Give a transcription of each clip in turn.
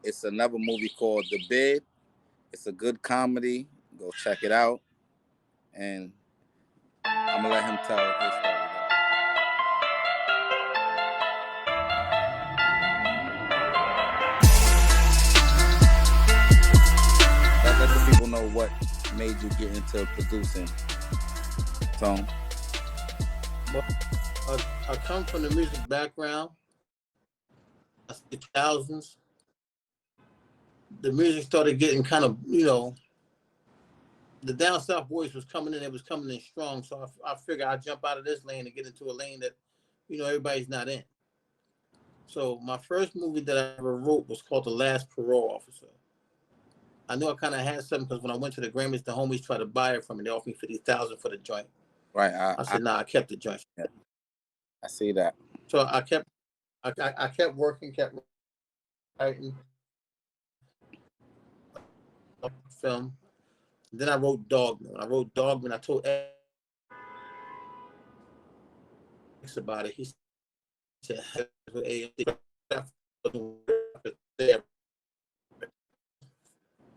It's another movie called The Bid. It's a good comedy. Go check it out. And I'm gonna let him tell his story. Let the people know what made you get into producing, Tone. Well, I come from the music background. That's the 2000s. The music started getting kind of, the down south voice was coming in. It was coming in strong. So I figured I'd jump out of this lane and get into a lane that, everybody's not in. So my first movie that I ever wrote was called The Last Parole Officer. I knew I kind of had something because when I went to the Grammys, the homies tried to buy it from me. They offered me $50,000 for the joint. Right. I said, nah, I kept the joint. Yeah, I see that. So I kept working, kept writing film. Then I wrote Dogman. I told X about it. He said,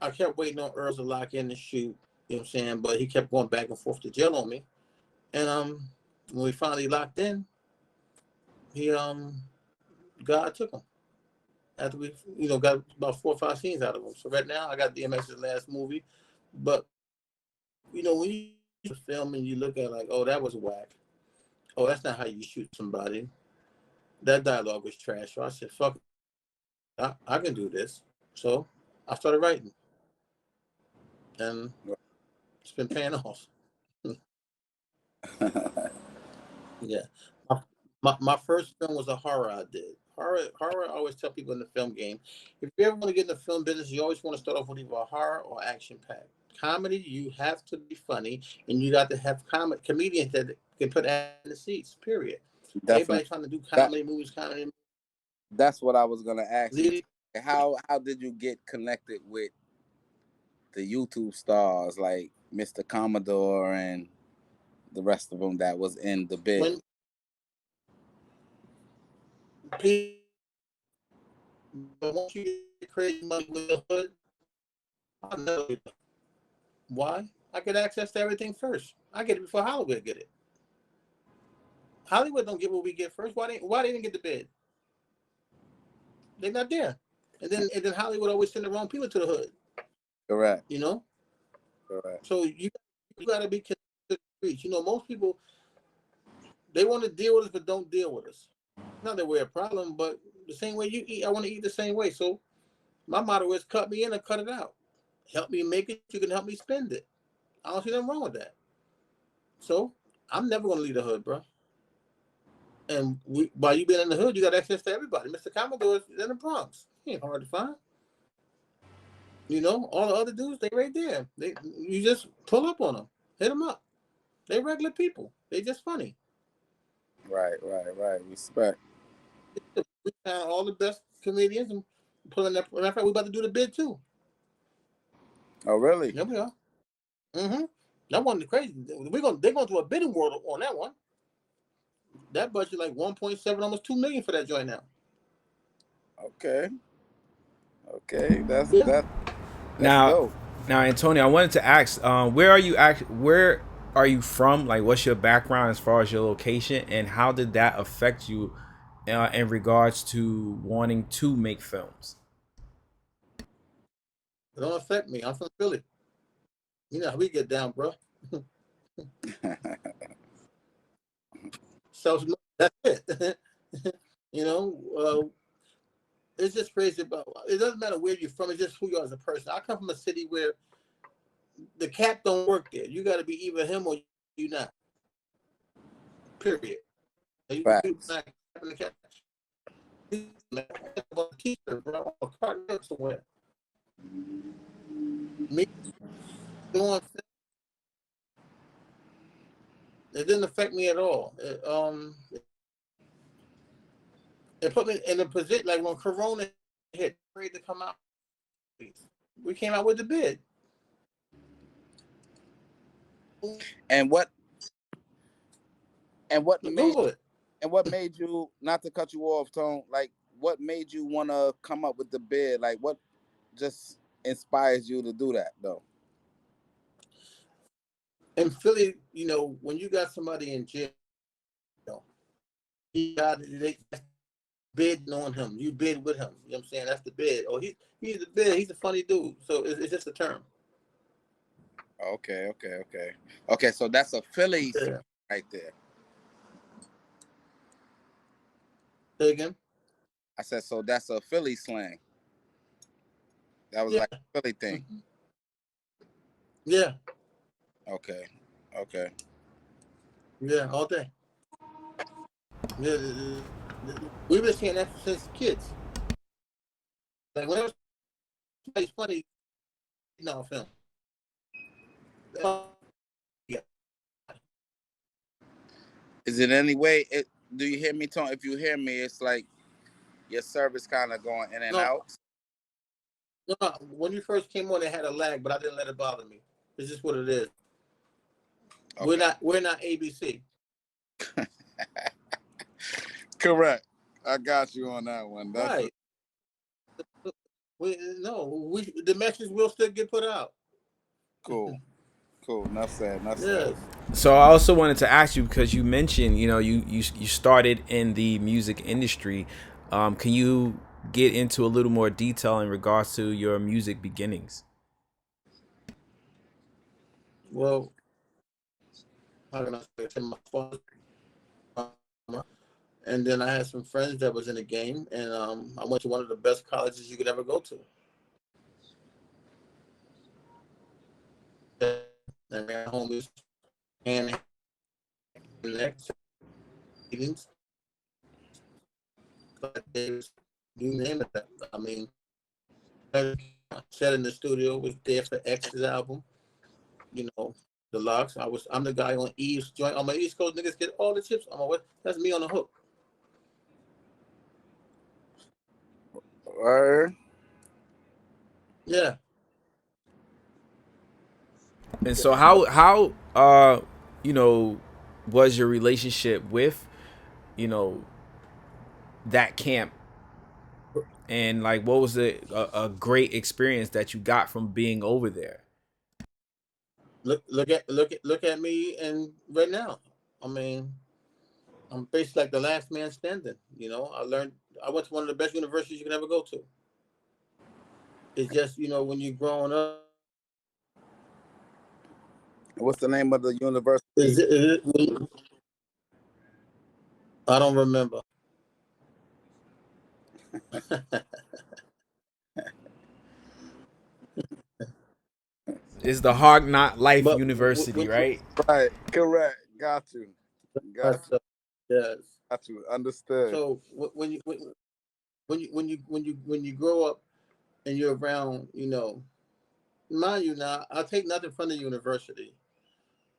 I kept waiting on Earl to lock in the shoot, you know what I'm saying? But he kept going back and forth to jail on me. And when we finally locked in, God took him. After we, got about 4 or 5 scenes out of him. So right now I got DMX's last movie. But when you film and you look at like, oh, that was whack. Oh, that's not how you shoot somebody. That dialogue was trash. So I said, fuck it. I can do this. So I started writing. And it's been paying off. Yeah. My first film was a horror I did. Horror, I always tell people in the film game, if you ever want to get in the film business, you always want to start off with either a horror or action-packed. Comedy, you have to be funny, and you got to have comedians that can put ass in the seats, period. Definitely. Everybody trying to do comedy movies. That's what I was going to ask you. How did you get connected with the YouTube stars like Mr. Commodore and the rest of them that was in The Bid? But once you get crazy money with the hood, I know why. I get access to everything first. I get it before Hollywood get it. Hollywood don't get what we get first. Why they didn't get The Bid? They're not there. And then Hollywood always send the wrong people to the hood. Correct. Correct. So you got to be connected to the streets. Most people, they want to deal with us, but don't deal with us. Not that we're a problem, but the same way you eat, I want to eat the same way. So my motto is cut me in or cut it out. Help me make it, you can help me spend it. I don't see nothing wrong with that. So I'm never going to leave the hood, bro. And while you been in the hood, you got access to everybody. Mr. Commodore is in the Bronx. He ain't hard to find. All the other dudes, they right there. You just pull up on them, hit them up. They regular people. They just funny. Right. Respect. We found all the best comedians and pulling that. Matter of fact, we about to do The Bid too. Oh, really? Yeah, we are. That one crazy. They're going to do a bidding war on that one. That budget like 1.7, almost 2 million for that joint now. Okay. That's dope. Now, Antonio, I wanted to ask, where are you from? Like, what's your background as far as your location, and how did that affect you in regards to wanting to make films? It don't affect me. I'm from Philly. You know how we get down, bro. So that's it. It's just crazy about. It doesn't matter where you're from. It's just who you are as a person. I come from a city where the cap don't work there. You got to be either him or you not. Period. You not the cap. T-shirt, bro. A carton somewhere. Me doing. It didn't affect me at all. It put me in a position like when Corona hit, ready to come out. We came out with The Bid. And what made Google it. And what made you, not to cut you off, Tone, like what made you want to come up with the bid? Like, what just inspires you to do that, though? In Philly, you know, when you got somebody in jail, he got they bidding on him. You bid with him. You know what I'm saying? That's the bid. Oh, he's the bid. He's a funny dude. So it's just a term. Okay. So that's a Philly Yeah. right there. Say again? I said, so that's a Philly slang. That was Yeah. like a Philly thing. Mm-hmm. Yeah. Okay. Yeah, all day. Yeah, we've been saying that since kids. Like whenever somebody's funny, no film. Yeah. Is it any way? Do you hear me, Tony? If you hear me, it's like your service kind of going in and No, out. no. When you first came on, it had a lag, but I didn't let it bother me. It's just what it is. Okay. We're not ABC. Correct. I got you on that one. That's Right. The message will still get put out. cool. Enough said. Yes. So I also wanted to ask you, because you mentioned, you started in the music industry. Can you get into a little more detail in regards to your music beginnings? Well, how can I say it? My father, and then I had some friends that was in the game, and I went to one of the best colleges you could ever go to. And my homies and next meetings, you name it. I mean, I sat in the studio, was there for X's album. You know, the locks. I'm the guy on Eve's joint. On my East Coast niggas get all the chips. I'm like, that's me on the hook. Word. Yeah. And so how was your relationship with that camp, and like what was a great experience that you got from being over there? Look at me and right now. I mean, I'm basically like the last man standing. You know, I went to one of the best universities you can ever go to. It's just, when you're growing up. What's the name of the university? I don't remember. It's the Hard Knot Life But University, right? Right. Correct. Got you. Yes. Got you. Understood. So when you grow up and you're around, mind you now, I take nothing from the university.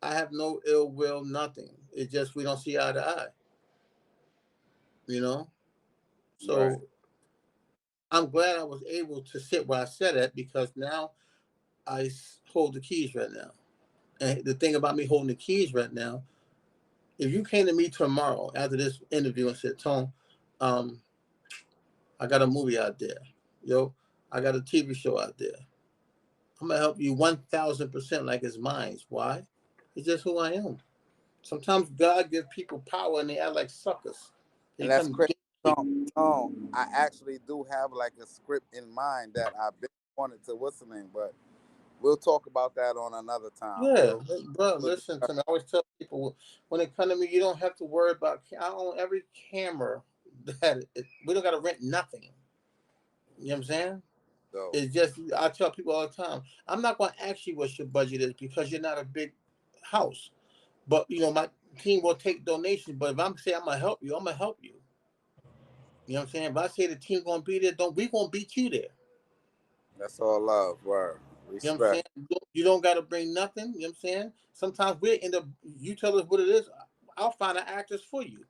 I have no ill will, nothing. It's just we don't see eye to eye. So Right. I'm glad I was able to sit where I sat at, because now I hold the keys right now. And the thing about me holding the keys right now, if you came to me tomorrow after this interview and said, Tone, I got a movie out there. I got a TV show out there. I'm going to help you 1,000% like it's mine. Why? It's just who I am. Sometimes God gives people power and they act like suckers. They And that's come crazy. get I actually do have like a script in mind that I've been wanted to whistling, but we'll talk about that on another time. Yeah, bro, listen to me. I always tell people, when it comes to me, you don't have to worry about. I own every camera we don't got to rent nothing. You know what I'm saying? So, It's just, I tell people all the time, I'm not going to ask you what your budget is because you're not a big house. But, my team will take donations. But if I'm saying I'm going to help you, I'm going to help you. You know what I'm saying? If I say the team going to be there, we going to beat you there. that's all love. Word. You know what I'm Respect. saying? You don't got to bring nothing. You know what I'm saying? Sometimes we end up, you tell us what it is, I'll find an actress for you.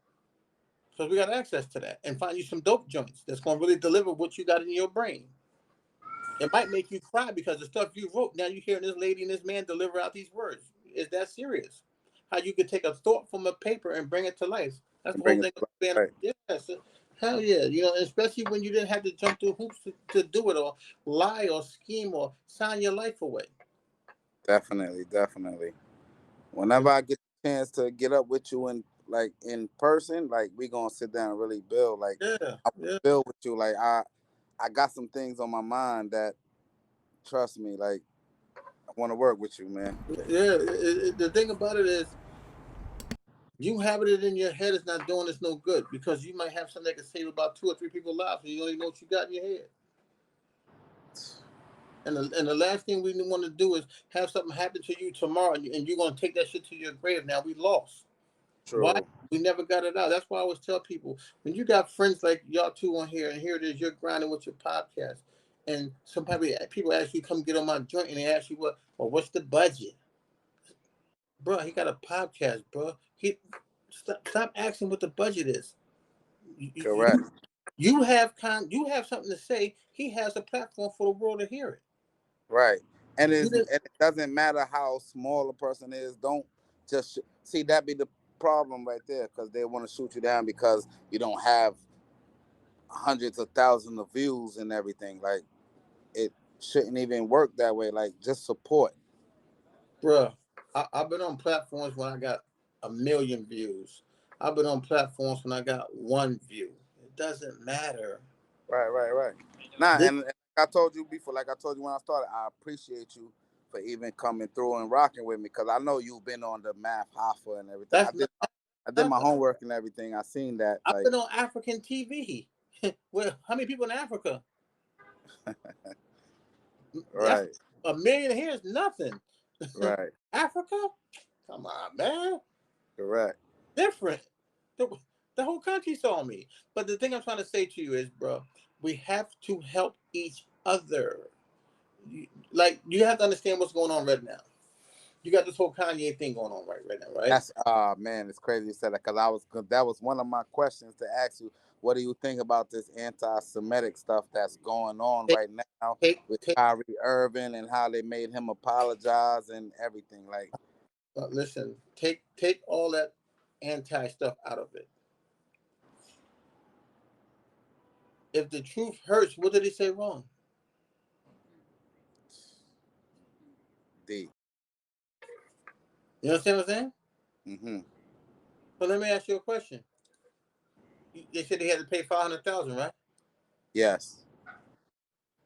Because we got access to that, and find you some dope joints that's going to really deliver what you got in your brain. It might make you cry because the stuff you wrote, now you're hearing this lady and this man deliver out these words. Is that serious? How you could take a thought from a paper and bring it to life. That's And the whole bring it thing of back. being. Right. Yes. Hell yeah, especially when you didn't have to jump through hoops to do it, or lie or scheme or sign your life away. Definitely, definitely. Whenever I get the chance to get up with you in person, like we gonna sit down and really build. Like Yeah, I yeah, build with you. Like I got some things on my mind that, trust me, like I want to work with you, man. yeah. The thing about it is, you having it in your head is not doing us no good, because you might have something that can save about 2 or 3 people's lives, and you don't even know what you got in your head. And the last thing we want to do is have something happen to you tomorrow, and you're going to take that shit to your grave. Now we lost. Why? True. We never got it out. That's why I always tell people, when you got friends like y'all two on here, and here it is, you're grinding with your podcast, and some people ask you come get on my joint, and they ask you what's the budget, bro? He got a podcast, bro. Stop asking what the budget is. Correct. You have something to say. He has a platform for the world to hear it. Right. And it doesn't matter how small a person is. Don't just see that be the problem right there, because they want to shoot you down because you don't have hundreds of thousands of views and everything. Like it shouldn't even work that way. Like just support. Bruh, I've been on platforms when I got 1 million views. I've been on platforms when I got 1 view. It doesn't matter. Right. Nah, This, and I told you before, like I told you when I started, I appreciate you for even coming through and rocking with me, because I know you've been on the Math Hoffa and everything. that's I did not. my homework and everything. I seen that. I've Like been on African TV. Well, how many people in Africa? That's right, 1 million here is nothing. right, Africa? Come on, man. correct. Different. The, the whole country saw me. But the thing I'm trying to say to you is, bro, we have to help each other. You have to understand what's going on right now. You got this whole Kanye thing going on right now, right? That's man, it's crazy you said that, because that was one of my questions to ask you. What do you think about this anti-Semitic stuff that's going on Take, right now with take. Kyrie Irving and how they made him apologize and everything? Like, Listen, take all that anti stuff out of it. If the truth hurts, what did he say wrong? D. You understand what I'm saying? Mm-hmm. But let me ask you a question. They said he had to pay $500,000, right? Yes.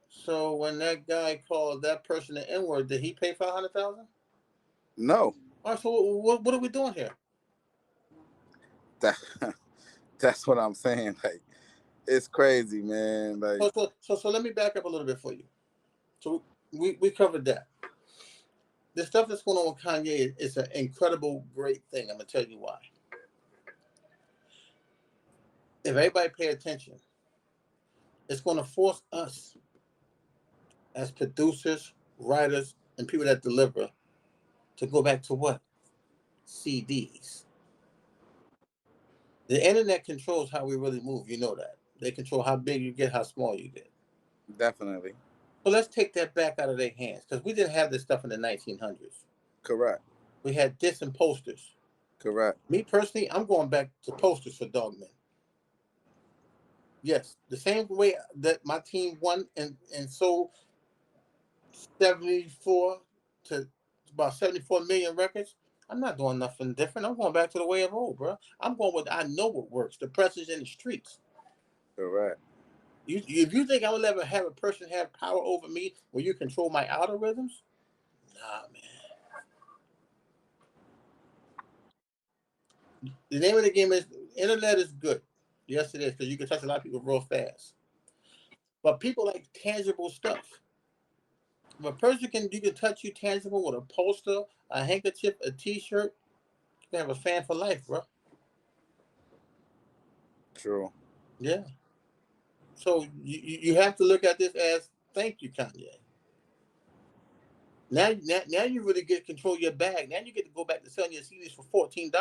So when that guy called that person the N-word, did he pay $500,000? No. All right. So what are we doing here? That, that's what I'm saying. Like, it's crazy, man. Like, So let me back up a little bit for you. So we covered that. The stuff that's going on with Kanye is an incredible, great thing. I'm gonna tell you why. If everybody pay attention, it's going to force us as producers, writers, and people that deliver to go back to what? CDs. The internet controls how we really move. You know that. They control how big you get, how small you get. definitely. But let's take that back out of their hands, because we didn't have this stuff in the 1900s. Correct. We had discs and posters. Correct. Me personally, I'm going back to posters for DOGGMEN. Yes, the same way that my team won and sold 74 to about 74 million records. I'm not doing nothing different. I'm going back to the way of old, bro. I'm going with I know what works. The presence in the streets. Correct. If you think I will ever have a person have power over me where you control my algorithms, nah, man. The name of the game is internet is good. Yes, it is, because you can touch a lot of people real fast. But people like tangible stuff. If a person you can touch you tangible with a poster, a handkerchief, a T-shirt, you can have a fan for life, bro. True. Yeah. So you have to look at this as thank you, Kanye. Now you really get to control your bag. Now you get to go back to selling your CDs for $14.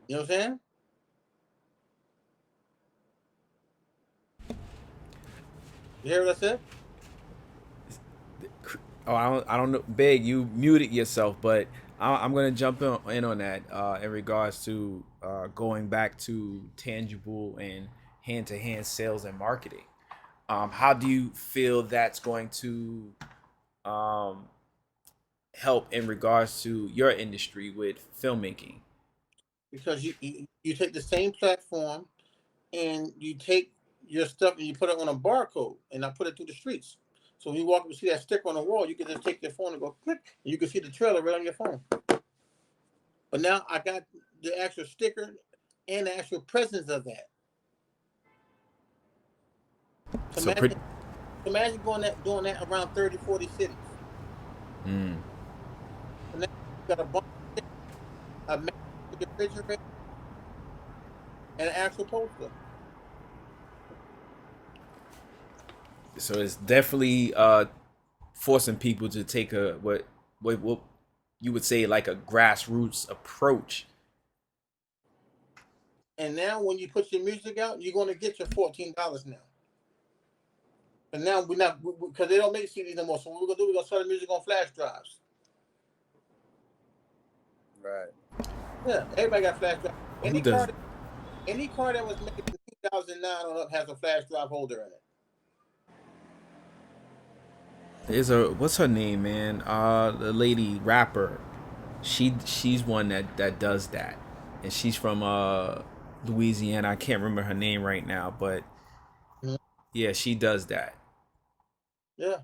You know what I'm saying? You hear what I said? Oh, I don't know. Big, you muted yourself, but I'm gonna jump in on that in regards to going back to tangible and hand-to-hand sales and marketing. How do you feel that's going to um, help in regards to your industry with filmmaking? Because you take the same platform and you take your stuff and you put it on a barcode, and I put it through the streets. So when you walk up and see that sticker on the wall, you can just take your phone and go click, and you can see the trailer right on your phone. But now I got the actual sticker and the actual presence of that. So So pretty. imagine doing that around 30, 40 cities. Mm. So now you got a bunch of stickers, a magic refrigerator, and an actual poster. So it's definitely forcing people to take a what you would say like a grassroots approach. And now when you put your music out, you're going to get your $14 now. And now we're not, because they don't make CDs no more. So what we're going to do, we're going to sell the music on flash drives. Right. Yeah, everybody got flash drives. Who does? Any car that was made in 2009 on up has a flash drive holder in it. There's a what's her name, man? The lady rapper. She's one that does that, and she's from Louisiana. I can't remember her name right now, but Mm-hmm. yeah, she does that. Yeah.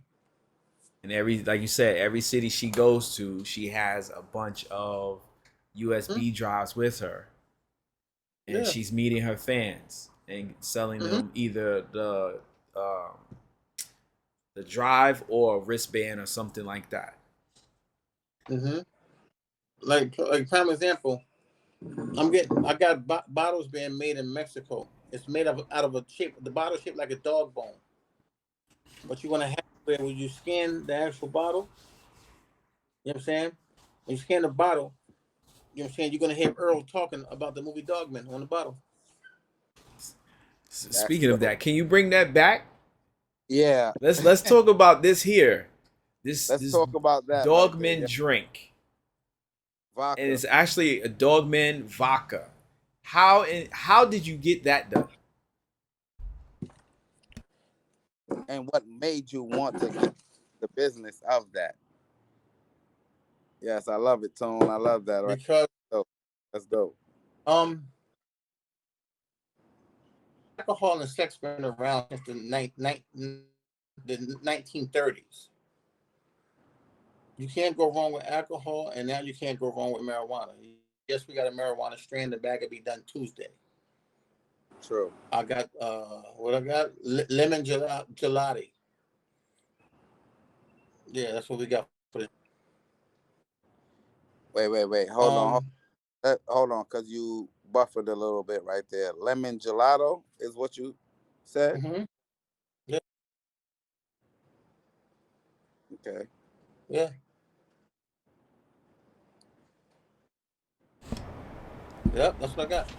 And every like you said, every city she goes to, she has a bunch of USB drives with her, and Yeah. she's meeting her fans and selling Mm-hmm. them either the drive or a wristband or something like that. Mm-hmm. Like prime example, I got bottles being made in Mexico. It's made out of a shape. The bottle shaped like a dog bone. But you want to have it when you scan the actual bottle. You know what I'm saying? When you scan the bottle, you know what I'm saying, you're gonna hear Earl talking about the movie Dogman on the bottle. That's Speaking of dope. that, can you bring that back? Yeah. Let's talk about this here. Let's This talk about that right there. DOGGMEN Yeah. drink, and Vodka. it's actually a DOGGMEN vodka. How did you get that done? And what made you want to get the business of that? Yes, I love it, Tone. I love that. Right. Because That's dope. alcohol and sex been around since the 1930s. You can't go wrong with alcohol, and now you can't go wrong with marijuana. Yes, we got a marijuana strain. The bag will be done Tuesday. True. I got what I got? Lemon gelati. Yeah, that's what we got for it. Wait. Hold on, because you buffered a little bit right there. Lemon gelato is what you said? Mm-hmm. Yeah. Okay. Yeah. Yep, that's what I got.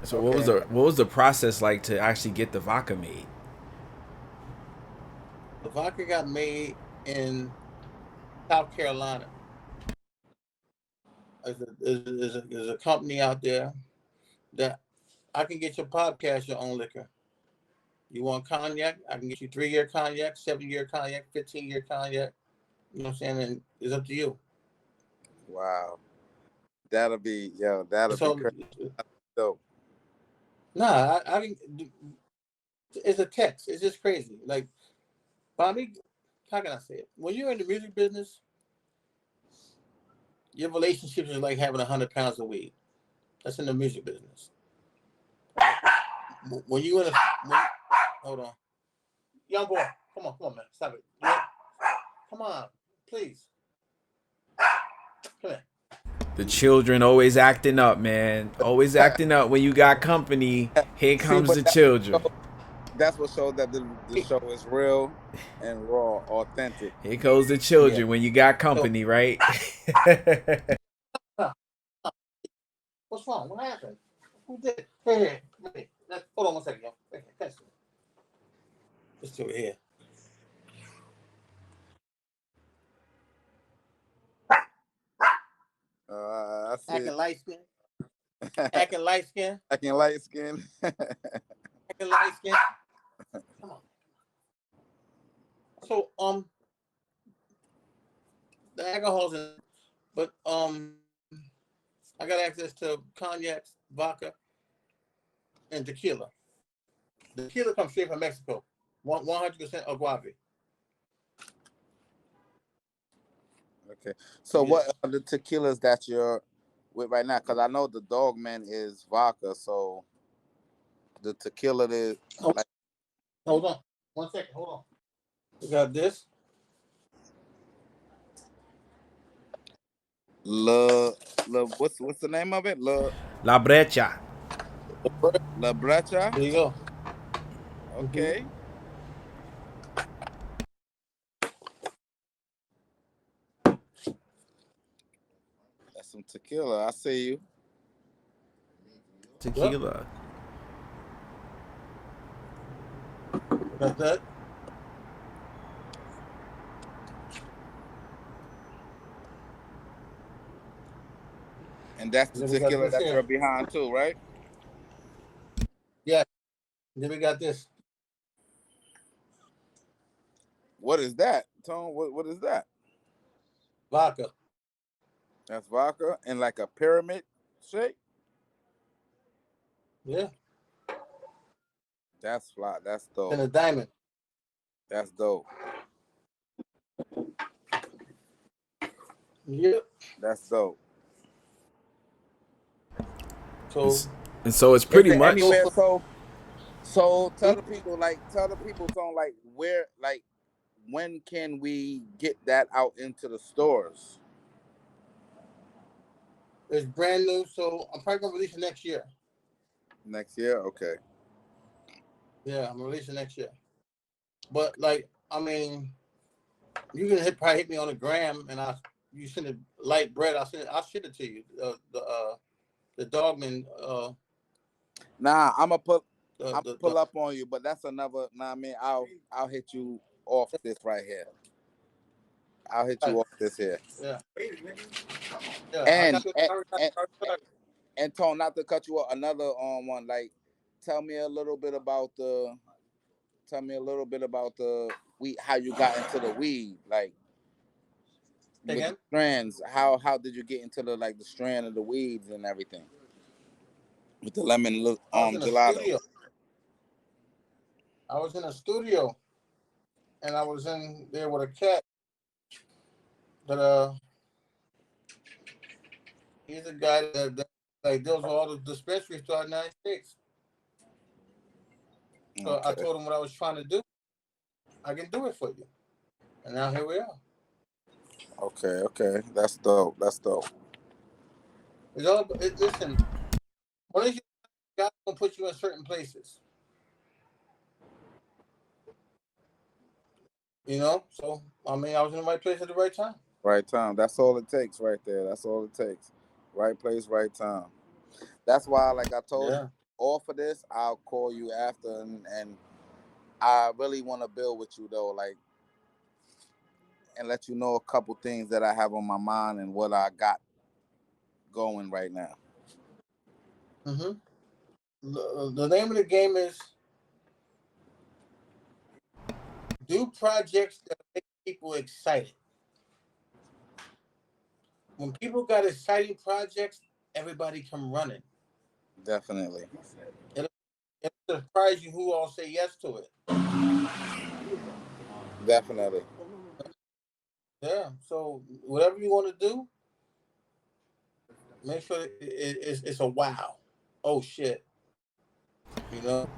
So Okay. what was the process like to actually get the vodka made? The vodka got made in South Carolina. There's a company out there that I can get your podcast your own liquor. You want cognac? I can get you 3-year cognac, 7-year cognac, 15-year cognac. You know what I'm saying? And it's up to you. Wow. That'll be So, crazy. Dope. nah, I can. It's a text. It's just crazy. Like, Bobby, how can I say it? When you're in the music business, your relationships are like having 100 pounds of weed. That's in the music business. When you in hold on, young boy, come on, man, stop it. Come on, please, come here. The children always acting up, man. Always acting up when you got company. Here See, comes but the children. that's what showed that the show is real and raw, authentic. Here goes the Yeah. children when you got So, company, right? what's wrong? What happened? Who did? Hey, hold on one second, yo. Okay, thanks. Just over here. light skin. Acting light skin. Acting light skin. Acting light skin. Come on. So the alcohol's in, but I got access to cognac, vodka, and tequila. The tequila comes straight from Mexico, 100% agave. Okay. So what are the tequilas that you're with right now? Because I know the DOGGMEN is vodka, so the tequila is like. Hold on. 1 second. Hold on. We got this. What's the name of it? La Brecha. La Brecha. There you go. Okay. That's some tequila. I see you. Tequila. Got that. And that's the tequila that you're behind too, right? Yeah. Then we got this. What is that, Tone? What is that? Vodka. That's vodka in like a pyramid shape? Yeah. That's fly. That's dope. And a diamond. That's dope. Yep. That's dope. So it's pretty much anywhere. So tell the people Tone, like where, like when can we get that out into the stores? It's brand new, so I'm probably gonna release it next year. Next year, okay. Yeah, I'm gonna release it next year. But like, I mean, you can probably hit me on the gram, and you send it light bread. I'll ship it to you. The DOGGMEN. Nah, I'm gonna pull up on you, but that's another. Nah, I mean, I'll hit you off this right here. I'll hit you off this here. Yeah. And Tone, not to cut you off, another one. Like, tell me a little bit about the weed. How you got into the weed, like with the strands. How did you get into the strand of the weeds and everything with the lemon gelato? I was in a studio, and I was in there with a cat. But he's a guy that deals with all the dispensaries throughout the United States. So okay. I told him what I was trying to do. I can do it for you, and now here we are. Okay, that's dope. Listen, one of you guys gonna put you in certain places. You know, so I mean, I was in the right place at the right time. Right time. That's all it takes, right there. That's all it takes. Right place, right time. That's why, like I told you, all for this, I'll call you after, and I really want to build with you though, like, and let you know a couple things that I have on my mind and what I got going right now. Mm-hmm. The name of the game is do projects that make people excited. When people got exciting projects, everybody come running. Definitely. It'll surprise you who all say yes to it. Definitely. Yeah. So whatever you want to do, make sure it's a wow. Oh shit. You know.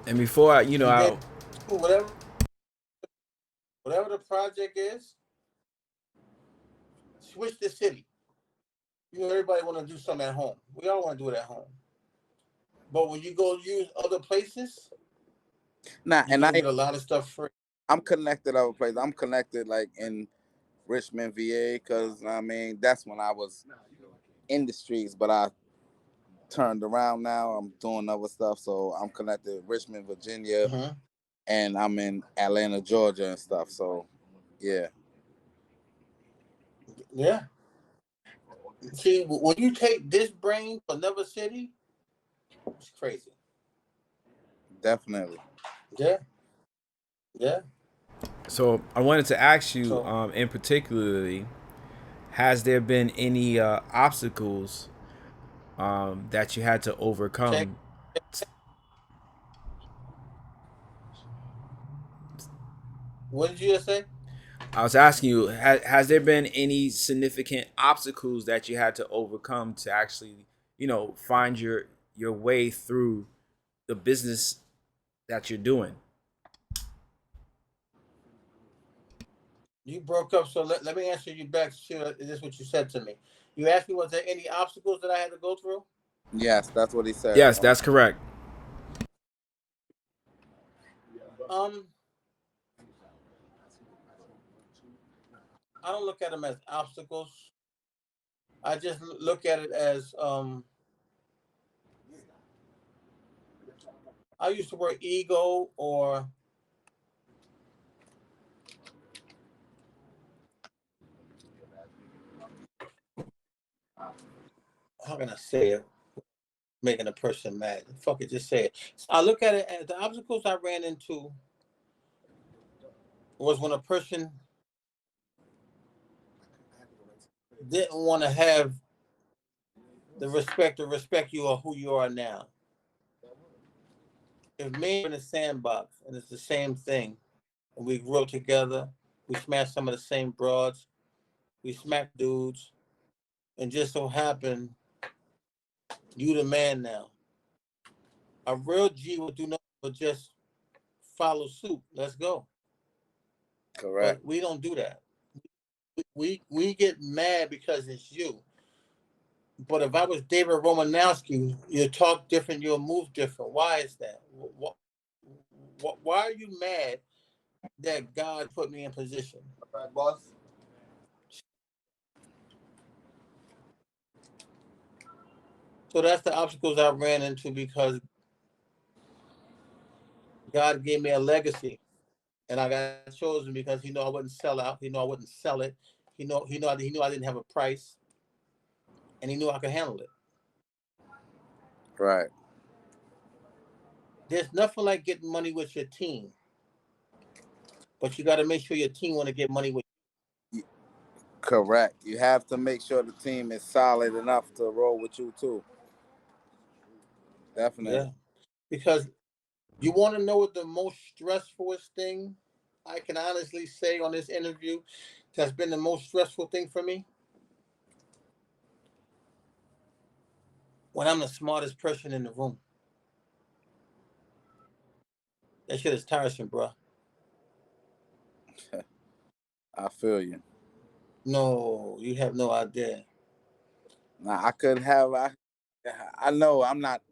And before whatever the project is, switch the city. You know, everybody want to do something at home. We all want to do it at home. But when you go use other places, and I get a lot of stuff free. I'm connected other places. I'm connected like in Richmond, VA, because I mean that's when I was in the streets, but I turned around now. I'm doing other stuff, so I'm connected Richmond, Virginia, and I'm in Atlanta, Georgia, and stuff. So, yeah. See, when you take this brain to another city, it's crazy. Definitely. Yeah, yeah. So I wanted to ask you, So in particularly, has there been any obstacles that you had to check. overcome? What did you just say? I was asking you, has there been any significant obstacles that you had to overcome to actually, find your way through the business that you're doing? You broke up, so let me answer you back. Sure, is this what you said to me? You asked me, was there any obstacles that I had to go through? Yes, that's what he said. Yes, that's correct. Um, I don't look at them as obstacles. I just look at it as I used to work ego, or how can I say it, making a person mad. Fuck it, just say it. So I look at it as the obstacles I ran into was when a person didn't want to have the respect to respect you or who you are now. If me in a sandbox and it's the same thing, and we grew up together, we smashed some of the same broads, we smacked dudes, and just so happened you the man now. A real G would do nothing but just follow suit. Let's go. Correct. But we don't do that. We get mad because it's you. But if I was David Romanowski, you talk different, you'll move different. Why is that? Why are you mad that God put me in position? Right, boss. So that's the obstacles I ran into because God gave me a legacy, and I got chosen because He knew I wouldn't sell out. He knew I wouldn't sell it. He knew I didn't have a price, and He knew I could handle it. Right. There's nothing like getting money with your team, but you got to make sure your team want to get money with You- Correct. You have to make sure the team is solid enough to roll with you too. you. Yeah, Definitely. because you want to know what the most stressfulest thing I can honestly say on this interview that's been the most stressful thing for me? When I'm the smartest person in the room. That shit is tiresome, bro. I feel you. No, you have no idea. Now I could have. I know I'm not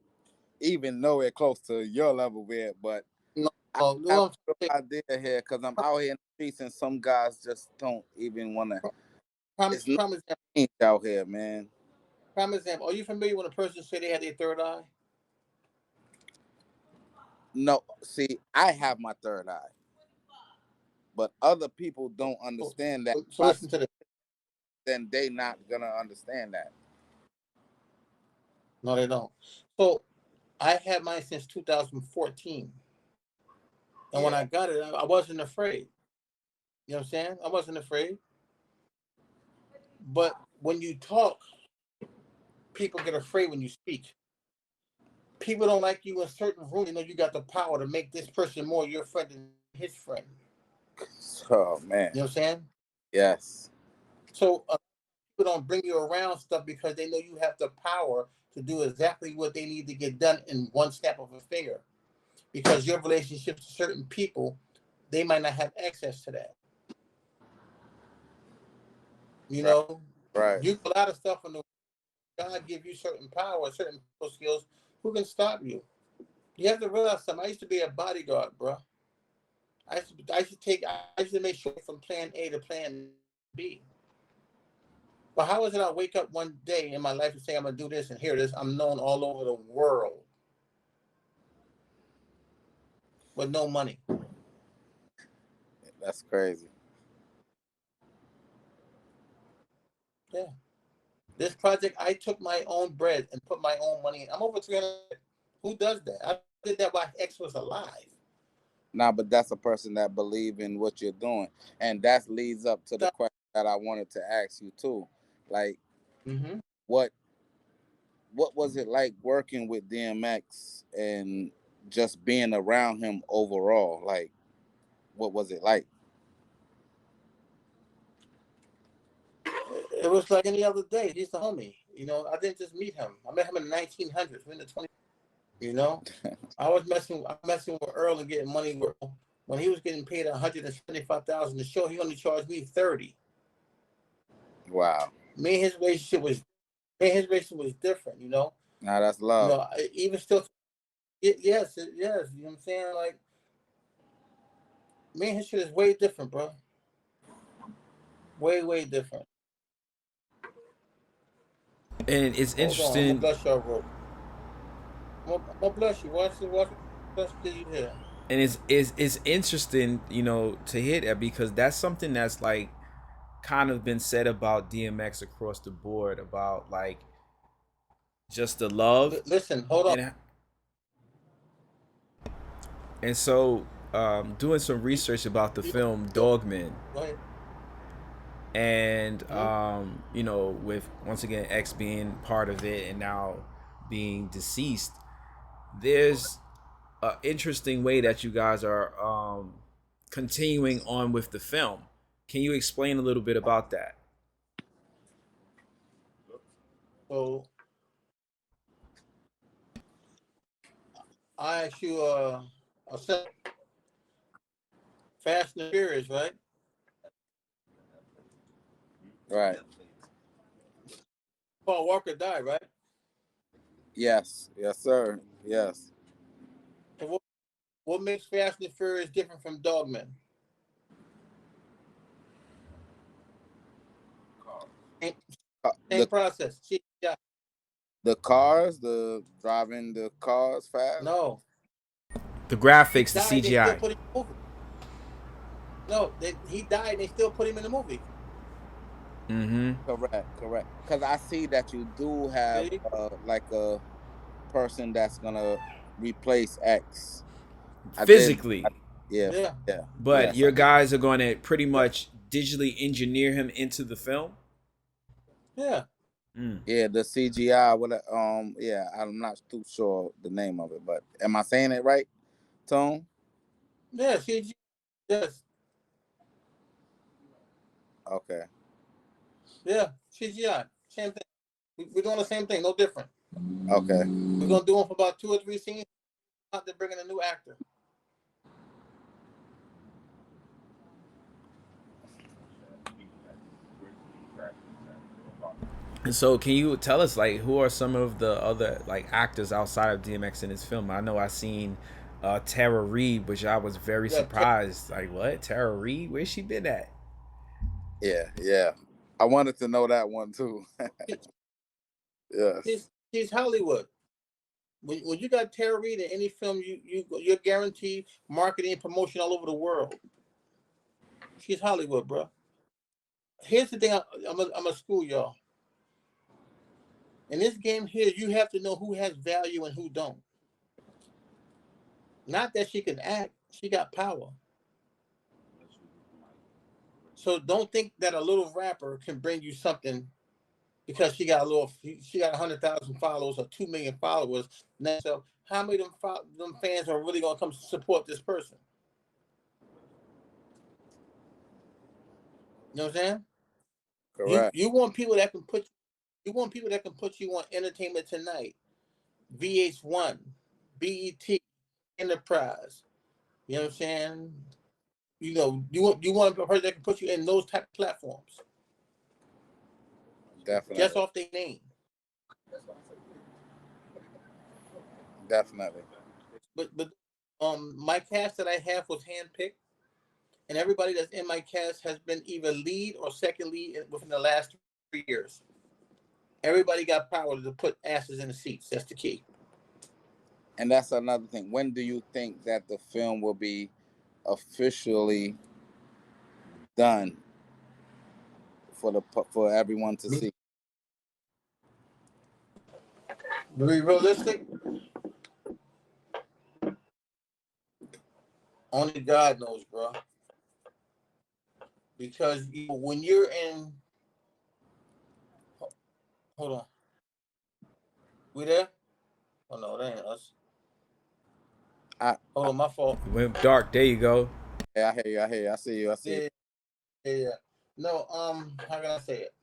even nowhere close to your level yet, but No, I no, have no. a real idea here because I'm out here in the streets and some guys just don't even want to. Prime, It's not prime example. out here, man. Prime example. Are you familiar when a person say they had their third eye? No, see, I have my third eye, but other people don't So, understand that. so listen to this. Then they not gonna understand that. No, they don't. So I had mine since 2014, and when Yeah. I got it, I wasn't afraid. You know what I'm saying? I wasn't afraid. But when you talk, people get afraid when you speak. People don't like you in certain rooms. You know you got the power to make this person more your friend than his friend. Oh man. You know what I'm saying? Yes. So people don't bring you around stuff because they know you have the power to do exactly what they need to get done in one snap of a finger. Because your relationships to certain people, they might not have access to that. You Right. know, Right. you do a lot of stuff in the God give you certain power, certain skills. Who can stop you? You have to realize something. I used to be a bodyguard, bro. I used to make sure from plan A to plan B. But how is it I wake up one day in my life and say I'm gonna do this and hear this? I'm known all over the world with no money. That's crazy. Yeah. This project, I took my own bread and put my own money in. I'm over 300. Who does that? I did that while X was alive. Nah, but that's a person that believe in what you're doing, and that leads up to the question that I wanted to ask you too. Like, what was it like working with DMX and just being around him overall? Like, what was it like? It was like any other day. He's the homie. You know, I didn't just meet him. I met him in the 1900s. We're in the 20s. You know, I'm messing with Earl and getting money when he was getting paid $175,000 a show. He only charged me $30. Wow. Me and his relationship was different. You know. Now that's love. You know, even still, yes. You know what I'm saying? Like, me and his shit is way different, bro. Way different. And it's interesting. I'm gonna bless y'all, bro. I'm gonna bless you. Watch you here. And it's interesting, you know, to hear that, because that's something that's like kind of been said about DMX across the board, about like just the love. Listen, hold on. And so, doing some research about the film DOGGMEN, and you know, with once again X being part of it and now being deceased, there's an interesting way that you guys are continuing on with the film. Can you explain a little bit about that? So I asked you a Fast and Furious, right? Right. Paul Walker died, right? Yes, sir. Yes. And what makes Fast and Furious different from DOGGMEN? Same process. The cars, the driving the cars fast. No. The graphics, the CGI. No, he died. They still put him in the movie. Correct. Because I see that you do have like a person that's gonna replace X physically. Yeah. But yes, your guys are going to pretty much digitally engineer him into the film. Yeah. Yeah, the CGI. Yeah, I'm not too sure the name of it, but am I saying it right, Tone? Yeah, CGI. Yes. Okay. Yeah, CGI. Same thing. We're doing the same thing, no different. Okay. We're gonna do them for about 2 or 3 scenes. They're bringing a new actor. And so, can you tell us, like, who are some of the other like actors outside of DMX in this film? I know I seen Tara Reid, which I was very surprised. Like, what? Tara Reid? Where's she been at? Yeah. I wanted to know that one too. Yes. She's Hollywood. When you got Tara Reid in any film, you're guaranteed marketing and promotion all over the world. She's Hollywood, bro. Here's the thing. I'm a school y'all. In this game here, you have to know who has value and who don't. Not that she can act, she got power. So don't think that a little rapper can bring you something because she got 100,000 followers or 2 million followers. So how many of them fans are really gonna come support this person? You know what I'm saying? Correct. You want people that can put you on Entertainment Tonight, VH1, BET, Enterprise. You know what I'm saying? You know, you want a person that can put you in those type of platforms. Definitely. Just off their name. Definitely. But my cast that I have was handpicked, and everybody that's in my cast has been either lead or second lead within the last 3 years. Everybody got power to put asses in the seats. That's the key. And that's another thing. When do you think that the film will be officially done for everyone to see? To be realistic, only God knows, bro. Because when you're in, hold on, we there? Oh no, that ain't us. Hold on, my fault. Went dark. There you go. Yeah, I hear you. I hear you. I see you. I see you. Yeah. No, how can I say it?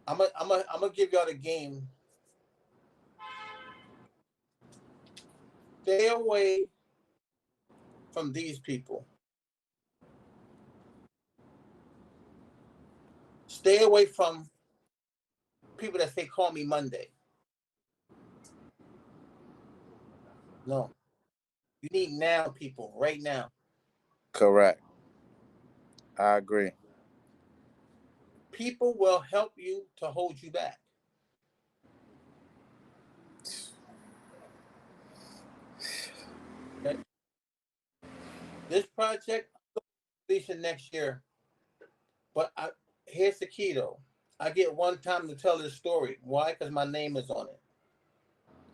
I'm gonna give y'all the game. Stay away from these people. Stay away from people that say call me Monday. No. You need now people right now. Correct. I agree. People will help you to hold you back. Okay? This project completion next year. But here's the key though. I get one time to tell this story. Why? Because my name is on it.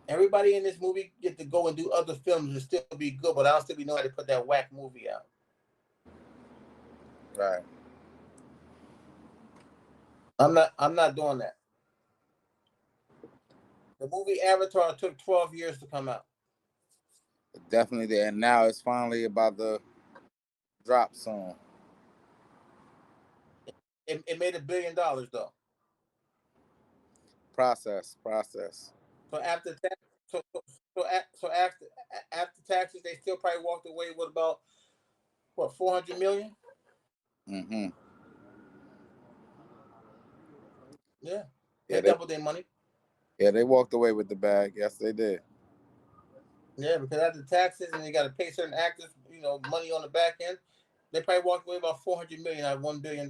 Everybody in this movie get to go and do other films and still be good, but I'll still be knowing how to put that whack movie out. Right. I'm not doing that. The movie Avatar took 12 years to come out. Definitely there. And now it's finally about the drop soon. It made $1 billion though. Process. So after tax, so after taxes, they still probably walked away with about what, 400 million? Mm-hmm. Yeah, Yeah, they doubled their money. Yeah, they walked away with the bag. Yes, they did. Yeah, because after taxes and they got to pay certain actors, money on the back end, they probably walked away about 400 million out of $1 billion.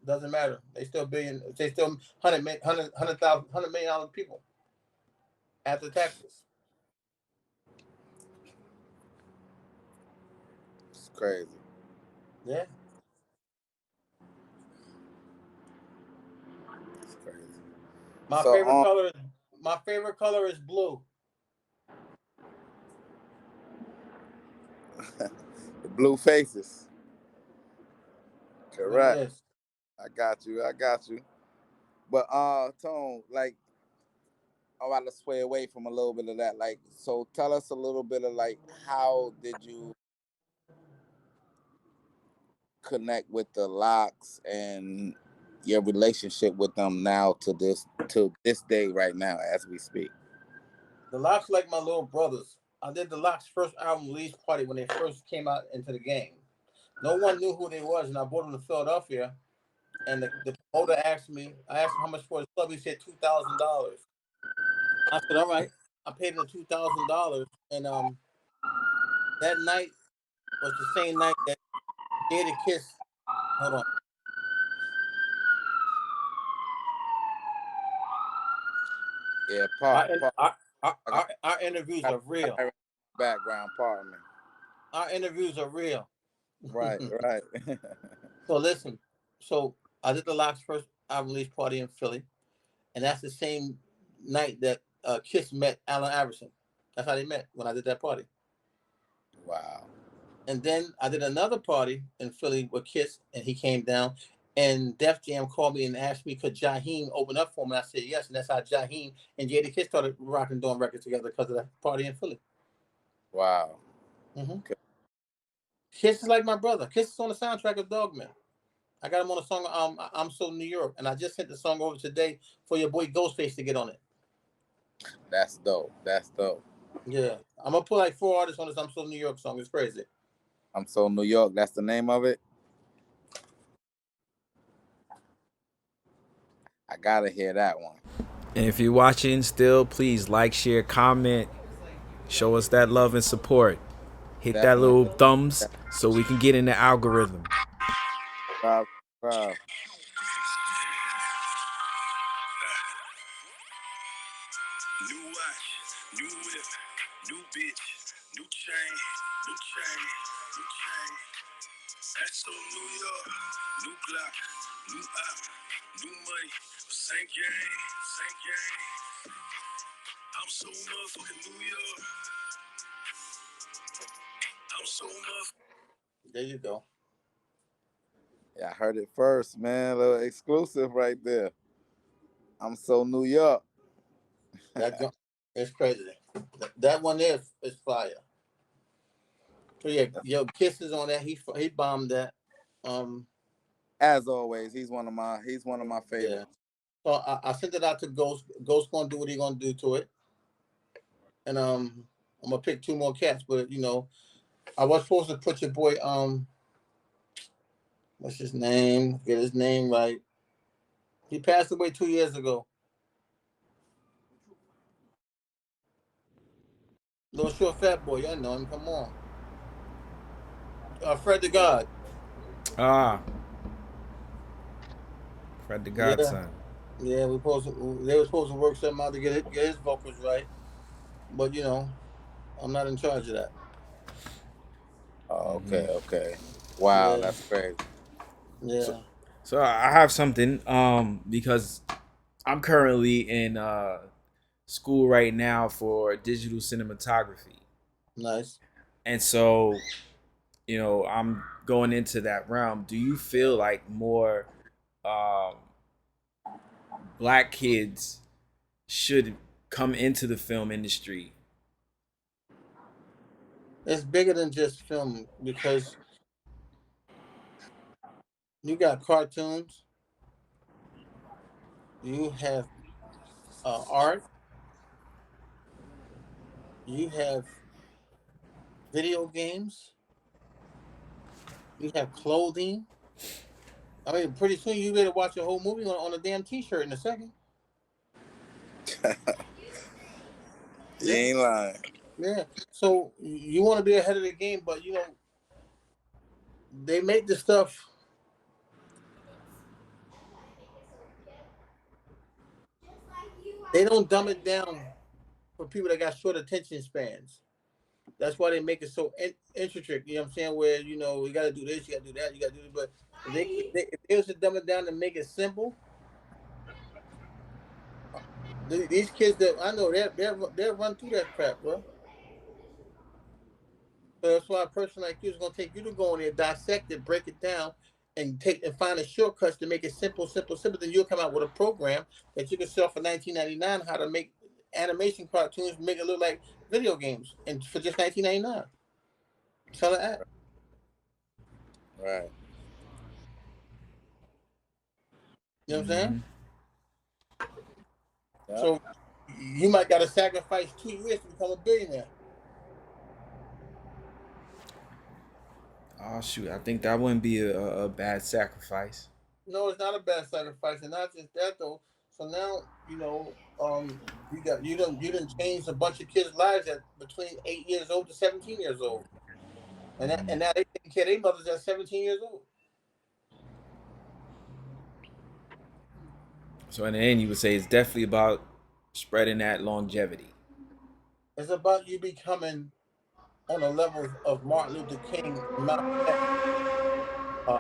Doesn't matter. They still billion. They still 100 million people after taxes. It's crazy. Yeah. It's crazy. My favorite color is blue. The blue faces. Correct. Look at this. I got you. But Tone, like, I want to sway away from a little bit of that. Like, so tell us a little bit of like how did you connect with the Locks and your relationship with them now to this day right now as we speak. The Locks like my little brothers. I did the Locks' first album release party when they first came out into the game. No one knew who they was, and I brought them to Philadelphia. And the promoter asked me, I asked him how much for his club. He said $2,000. I said, all right. I paid him the $2,000. And that night was the same night that Jada Kiss. Hold on. Yeah, Our interviews are real. Background, pardon me. Our interviews are real. Right. So listen. So I did the Locks' first album release party in Philly. And that's the same night that Kiss met Allen Iverson. That's how they met when I did that party. Wow. And then I did another party in Philly with Kiss, and he came down. And Def Jam called me and asked me, could Jaheim open up for him? And I said yes. And that's how Jaheim and Jada Kiss started rocking, doing records together because of that party in Philly. Wow. Mm-hmm. Okay. Kiss is like my brother. Kiss is on the soundtrack of DOGGMEN. I got him on a song, I'm So New York. And I just sent the song over today for your boy Ghostface to get on it. That's dope. Yeah. I'm going to put like 4 artists on this I'm So New York song. It's crazy. I'm So New York. That's the name of it. I gotta hear that one. And if you're watching still, please like, share, comment, show us that love and support. Hit that little thumbs so we can get in the algorithm. Wow. New watch, new whip, new bitch, new chain. That's so New York, new Glock, New app, new money, same game. I'm so motherfucking New York. I'm so motherfucking. There you go. Yeah, I heard it first, man. A little exclusive right there. I'm so New York. It's crazy. That one there is fire. So yeah, yo, Kisses on that. He bombed that. As always, he's one of my favorites. Yeah. So I sent it out to Ghost. Ghost gonna do what he gonna do to it, and I'm gonna pick 2 more cats. But I was supposed to put your boy what's his name? Get his name right. He passed away 2 years ago. Little short fat boy, y'all know him. Come on, Fred the God. Ah, Fred the Yeah, Godson. yeah. They were supposed to work something out to get his vocals right, but I'm not in charge of that. Oh, okay. Wow, Yeah, that's crazy. So, yeah. so I have something because I'm currently in school right now for digital cinematography. Nice. And so, I'm going into that realm. Do you feel like more um, black kids should come into the film industry? It's bigger than just film because you got cartoons, you have art, you have video games, you have clothing. I mean, pretty soon you better watch a whole movie on a damn T-shirt in a second. You Yeah, ain't lying. yeah. So you want to be ahead of the game, but they make the stuff. They don't dumb it down for people that got short attention spans. That's why they make it so intricate. You know what I'm saying? Where you got to do this, you got to do that, you got to do it. But if they was to dumb it down and make it simple, these kids that I know, they'll run through that crap, bro. So that's why a person like you is gonna take you to go in there, dissect it, break it down, and find the shortcuts to make it simple, simple, simple. Then you'll come out with a program that you can sell for $19.99. How to make animation cartoons, make it look like video games, and for just $19.99. Sell an app. Right. You know what I'm saying? Yep. So you might got to sacrifice 2 years to become a billionaire. Oh shoot, I think that wouldn't be a bad sacrifice. No, it's not a bad sacrifice, and not just that though. So now you done changed a bunch of kids' lives at between 8 years old to 17 years old, and now they taking care of their mothers at 17 years old. So in the end, you would say it's definitely about spreading that longevity. It's about you becoming on a level of Martin Luther King and Malcolm X, uh,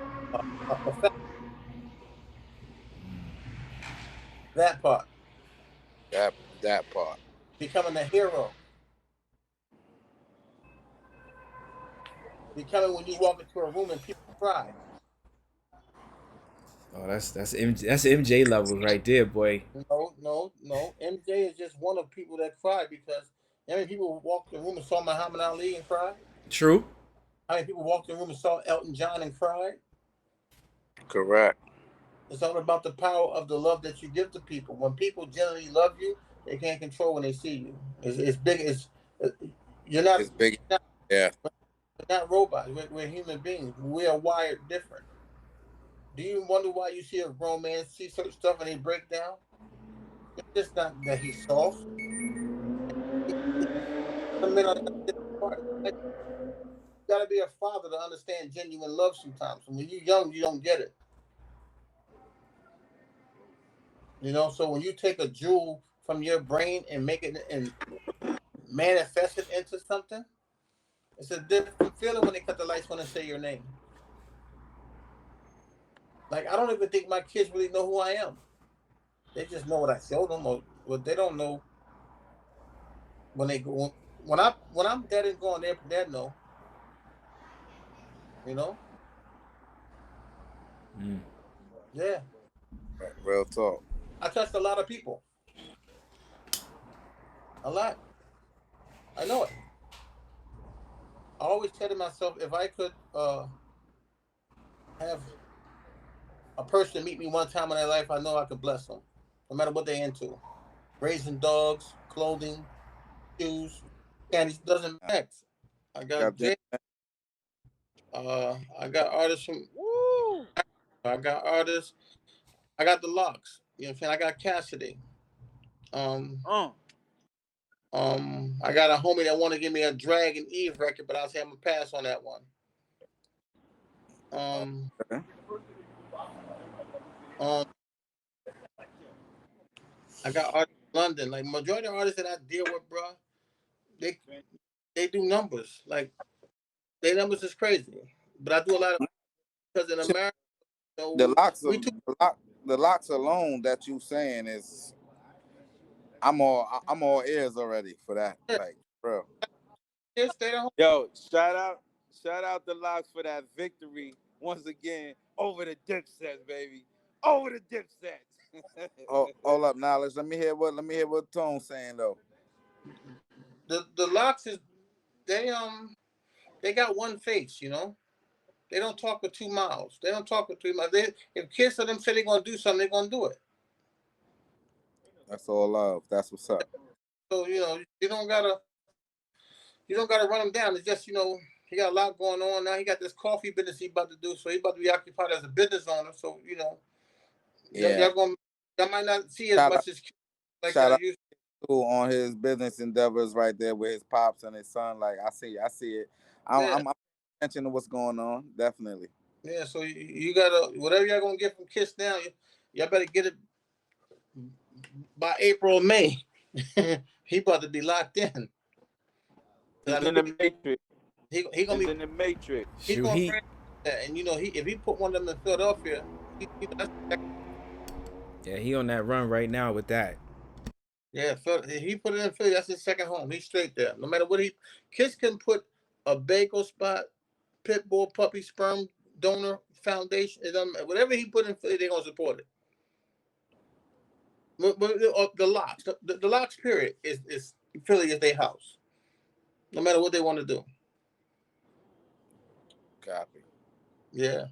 a professor. That part, That part. becoming a hero, becoming when you walk into a room and people cry. Oh, that's MJ levels right there, boy. No, no, no. MJ is just one of people that cried because how many people walked in the room and saw Muhammad Ali and cried? True. How many people walked in the room and saw Elton John and cried? Correct. It's all about the power of the love that you give to people. When people generally love you, they can't control when they see you. It's big. Uh, you're not It's big. you're not, Yeah. we're not robots. We're human beings. We are wired different. Do you wonder why you see a grown man see certain stuff and they break down? It's just not that he's soft. Some men are not this smart. You gotta be a father to understand genuine love sometimes. When you're young, you don't get it. So when you take a jewel from your brain and make it and manifest it into something, it's a different feeling when they cut the lights on and say your name. Like I don't even think my kids really know who I am. They just know what I show them, or what they don't know when they go when I'm dead and gone. They know, you know. Mm. Yeah, Real talk. I touched a lot of people, a lot. I know it. I always tell to myself if I could have a person meet me one time in their life, I know I could bless them, no matter what they're into. Raising dogs, clothing, shoes, candies doesn't matter. I got Goddamn. Jay. I got artists from. Woo! I got artists. I got the Locks. You know what I'm saying? I got Cassidy. Um, I got a homie that want to give me a Dragon Eve record, but I was having a pass on that one. Um, Okay. um, I got artists in London. Like majority of artists that I deal with, bro, they they do numbers. Like their numbers is crazy. But I do a lot of because in America, The so locks we of too. the locks alone that you saying is I'm all ears already for that. Like, bro. Stay at home. Yo, shout out the Locks for that victory once again over the Dipsets, baby. Over the Dipsets. Hold up, knowledge. Let me hear what Tone's saying though. The Locks is they they got one face, you know. They don't talk with 2 mouths. They don't talk with 3 mouths. If kids of them say they're gonna do something, they're gonna do it. That's all love. That's what's up. So you don't gotta run him down. It's just he got a lot going on now. He got this coffee business he about to do, so he about to be occupied as a business owner. So Yeah. y'all might not see as Shout out, much as like shout y'all out used. to on his business endeavors right there with his pops and his son. Like I see it. Yeah, I'm attention to what's going on. Definitely. yeah. So you gotta whatever y'all gonna get from Kiss now, y'all better get it by April or May. He about to be locked in. I He's know in the Matrix. he gonna He's be in the Matrix. he's Shoot, going he crazy with that. And if he put one of them in Philadelphia, that's yeah he on that run right now with that. yeah. If he put it in Philly, that's his second home. He's straight there. No matter what Kiss can put a bagel spot, pit bull, puppy, sperm donor foundation. Whatever he put in Philly, they're gonna support it. But the Locks, the Locks period is Philly is their house. No matter what they want to do. Copy. Yeah.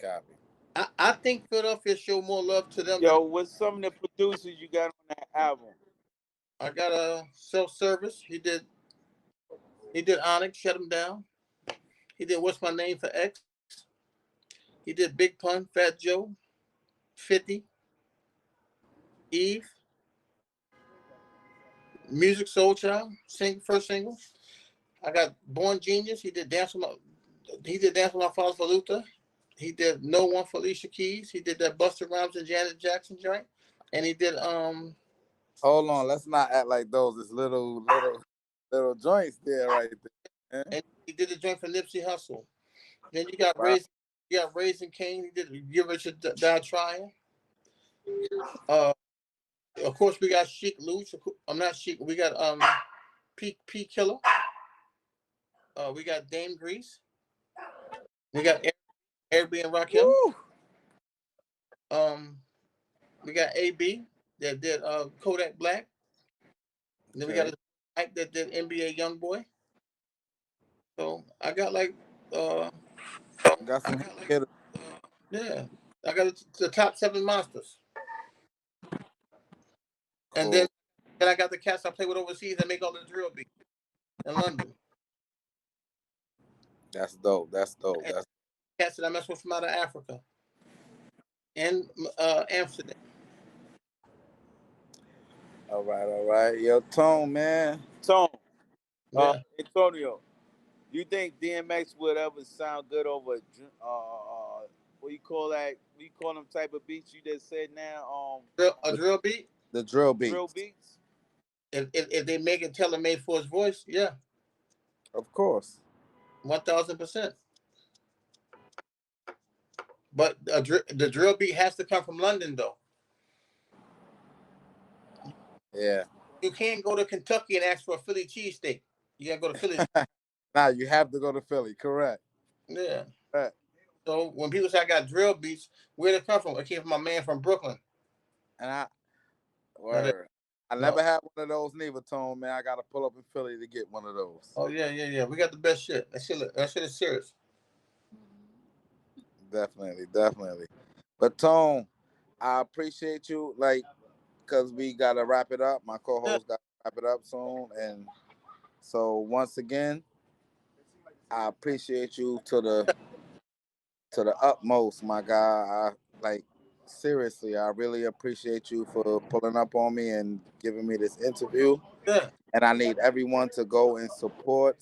Copy. I think Philadelphia show more love to them than Yo, what's some of the producers you got on that album? I got a self-service. He did Onyx, shut him down. He did What's My Name for X. He did Big Pun, Fat Joe, 50, Eve, Music Soul Child, first single. I got Born Genius. He did Dance with My Father for Luther. He did No One for Alicia Keys. He did that Busta Rhymes and Janet Jackson joint. And he did Hold on. Let's not act like those is little joints there right there. Man. and he did the joint for Nipsey Hussle. Then you got Wow. Raising Cane. He did Give Richard Die Trying. Uh of course we got Chic Luch. I'm not Chic. We got P Killer. We got Dame Grease. We got Airbnb and Rakim. Woo! We got AB that did Kodak Black. And then we got Okay. Mike that did NBA YoungBoy. So I got like Got some hitters. yeah, I got the top 7 monsters. And then Cool. I got the cats I play with overseas that make all the drill beats in London. That's dope. That's dope. And That's cats that I mess with from out of Africa and Amsterdam. all right. All right. Yo, Tone, man. Tone, Yeah. Antonio, you think DMX would ever sound good over what you call that? What you call them type of beats you just said now? A drill beat. The drill beat. Drill beats. If they make it tailor made for his voice, yeah, Of course. 1000%. But the drill beat has to come from London, though. Yeah. You can't go to Kentucky and ask for a Philly cheesesteak. You gotta go to Philly. Now you have to go to Philly. Correct. Yeah. Correct. So when people say I got drill beats, where did it come from? It came from my man from Brooklyn. And I No. never had one of those neither, Tone, man. I gotta pull up in Philly to get one of those. Oh yeah. We got the best shit. That shit is serious. Definitely. But Tone, I appreciate you, like, cause we gotta wrap it up. My co-host gotta wrap it up soon, and so once again, I appreciate you to the utmost, my guy. Seriously, I really appreciate you for pulling up on me and giving me this interview. Yeah. And I need everyone to go and support.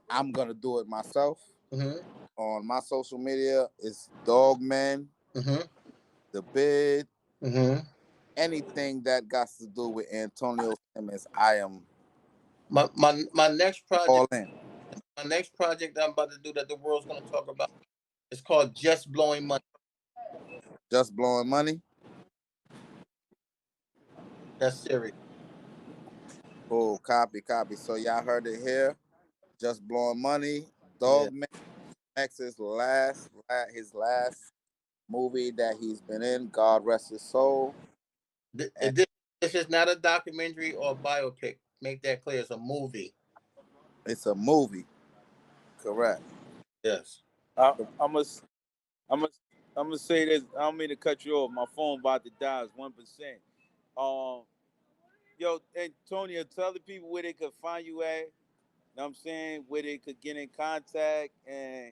I'm gonna do it myself. Mm-hmm. On my social media, it's DOGGMEN, Mm-hmm. The Bid, Mm-hmm. anything that got to do with Antonio Simmons. I am My next project. all in. My next project I'm about to do that the world's gonna talk about. It's called Just Blowing Money. Just blowing money. That's serious. Oh, copy. So y'all heard it here. Just blowing money. DOGGMEN. X's his last movie that he's been in. God rest his soul. This is not a documentary or a biopic. Make that clear. It's a movie. It's a movie. Correct. Yes. I'm gonna say this. I don't mean to cut you off. My phone about to die. It's 1%. Yo, Antonio, tell the people where they could find you at. You know what I'm saying? Where they could get in contact and,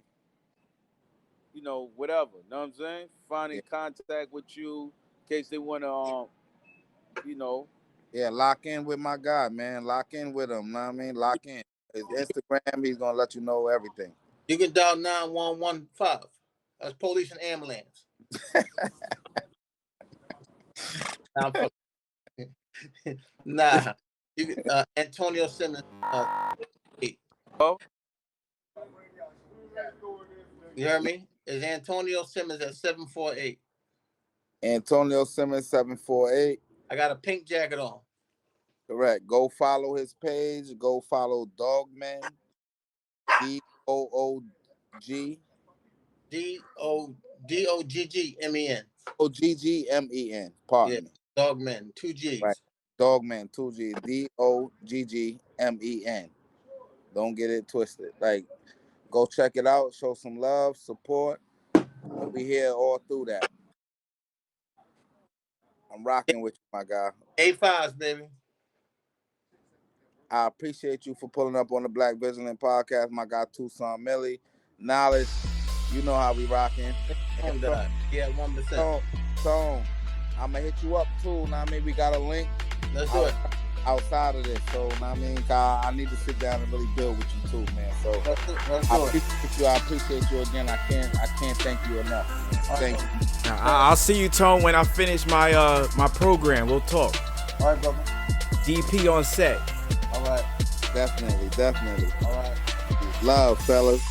whatever. You know what I'm saying? Find in contact with you in case they want to, Yeah, lock in with my guy, man. Lock in with him. Know what I mean? Lock in. His Instagram, he's gonna let you know everything. You can dial 9115. That's police and ambulance. Nah. You can, Antonio Simmons. Oh? You heard me? It's Antonio Simmons at 748. Antonio Simmons 748. I got a pink jacket on. Correct. Go follow his page. Go follow DOGGMEN. DOOG. DOGGMEN. OGGMEN. Pardon me. DOGGMEN. 2 G's. Right. DOGGMEN. 2 G. DOGGMEN. Don't get it twisted. Like, go check it out. Show some love, support. And we here all through that. I'm rocking with you, my guy. 85s, baby. I appreciate you for pulling up on the Black Vigilant podcast. My guy, Tucson Millie. Knowledge, you know how we rocking. Yeah, 1%. Tone, I'm going to hit you up, too. Now, I mean, we got a link. Let's do it. Outside of this. So, I mean, I need to sit down and really build with you, too, man. So, let's do it. I appreciate you again. I can't thank you enough. Thank you. I'll see you, Tone, when I finish my my program. We'll talk. All right, brother. DP on set. All right. Definitely. All right. Love, fellas.